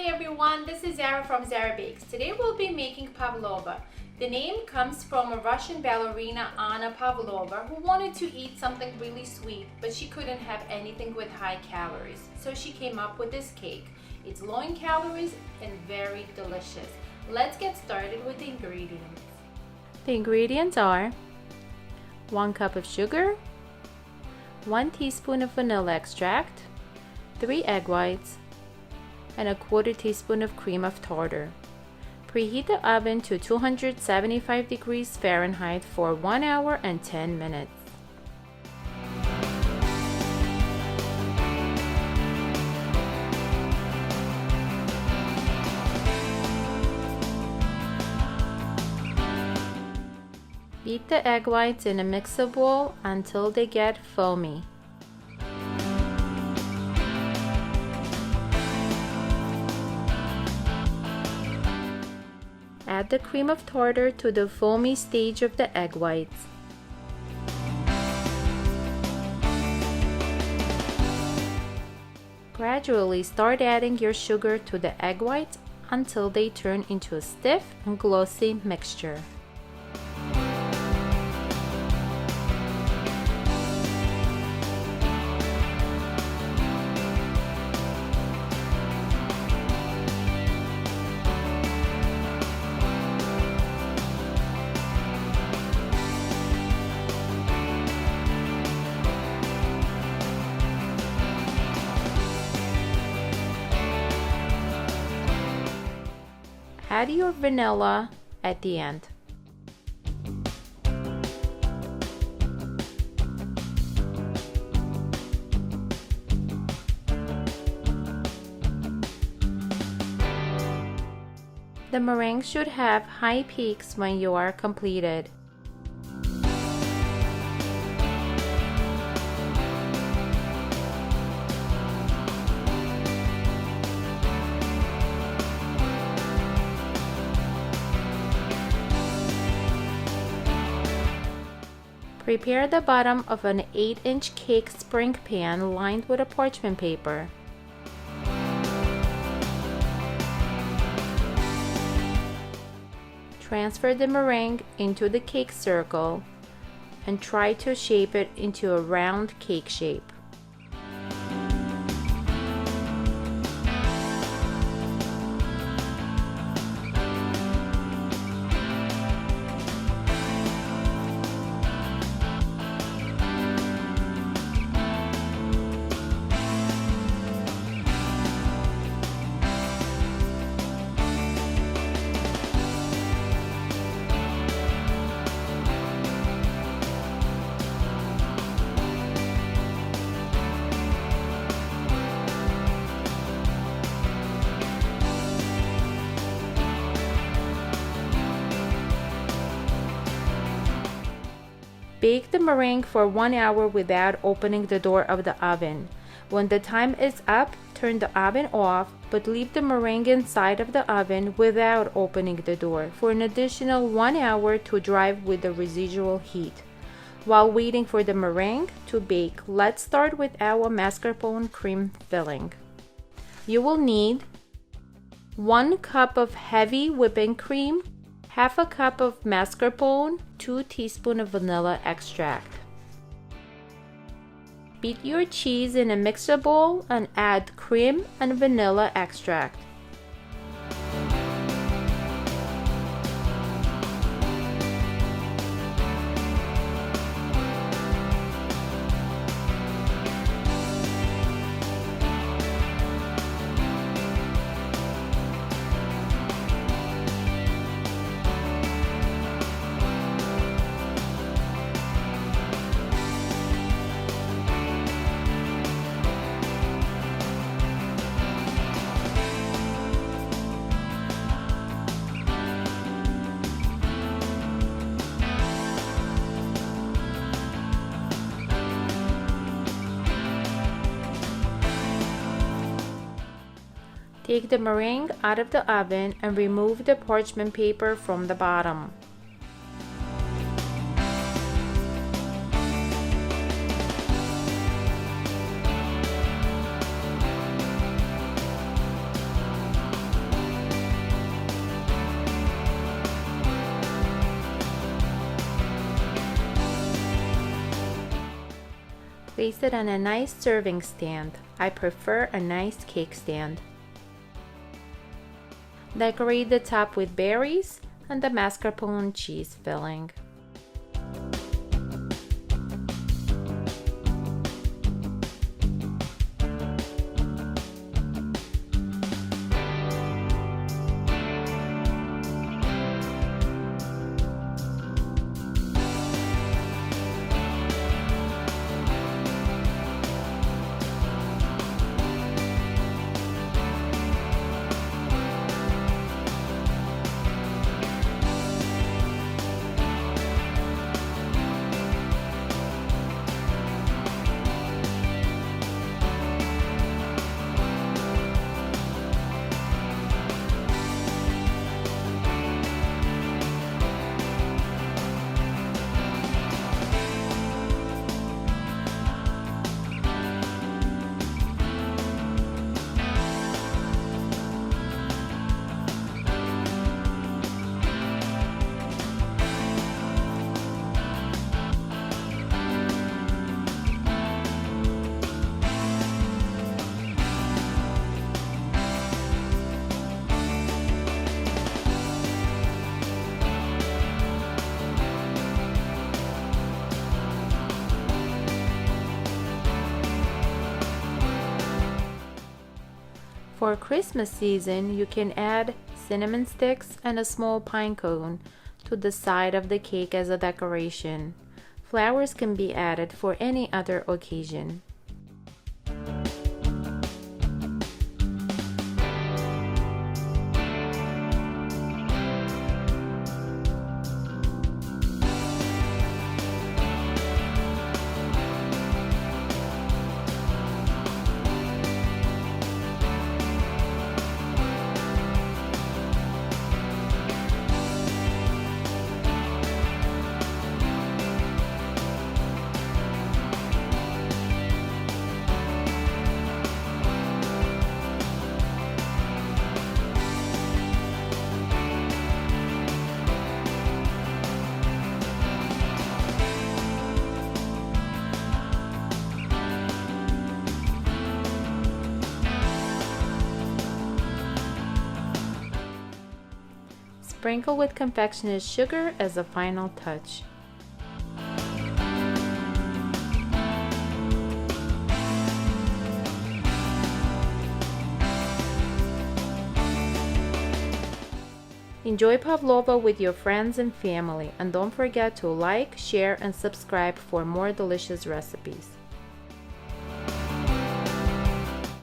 Hi everyone, this is Zara from Zarabakes. Today we'll be making Pavlova. The name comes from a Russian ballerina, Anna Pavlova, who wanted to eat something really sweet, but she couldn't have anything with high calories. So she came up with this cake. It's low in calories and very delicious. Let's get started with the ingredients. The ingredients are 1 cup of sugar, 1 teaspoon of vanilla extract, 3 egg whites, and a 1/4 teaspoon of cream of tartar. Preheat the oven to 275 degrees Fahrenheit for 1 hour and 10 minutes. Beat the egg whites in a mixer bowl until they get foamy. Add the cream of tartar to the foamy stage of the egg whites. Gradually start adding your sugar to the egg whites until they turn into a stiff and glossy mixture. Add your vanilla at the end. The meringue should have high peaks when you are completed. Prepare the bottom of an 8-inch cake spring pan lined with a parchment paper. Transfer the meringue into the cake circle and try to shape it into a round cake shape. Bake the meringue for 1 hour without opening the door of the oven. When the time is up, turn the oven off, but leave the meringue inside of the oven without opening the door for an additional 1 hour to dry with the residual heat. While waiting for the meringue to bake, let's start with our mascarpone cream filling. You will need 1 cup of heavy whipping cream, half a cup of mascarpone, 2 teaspoons of vanilla extract. Beat your cheese in a mixer bowl and add cream and vanilla extract. Take the meringue out of the oven and remove the parchment paper from the bottom. Place it on a nice serving stand. I prefer a nice cake stand. Decorate the top with berries and the mascarpone cheese filling. For Christmas season, you can add cinnamon sticks and a small pine cone to the side of the cake as a decoration. Flowers can be added for any other occasion. Sprinkle with confectioner's sugar as a final touch. Enjoy pavlova with your friends and family, and don't forget to like, share, and subscribe for more delicious recipes.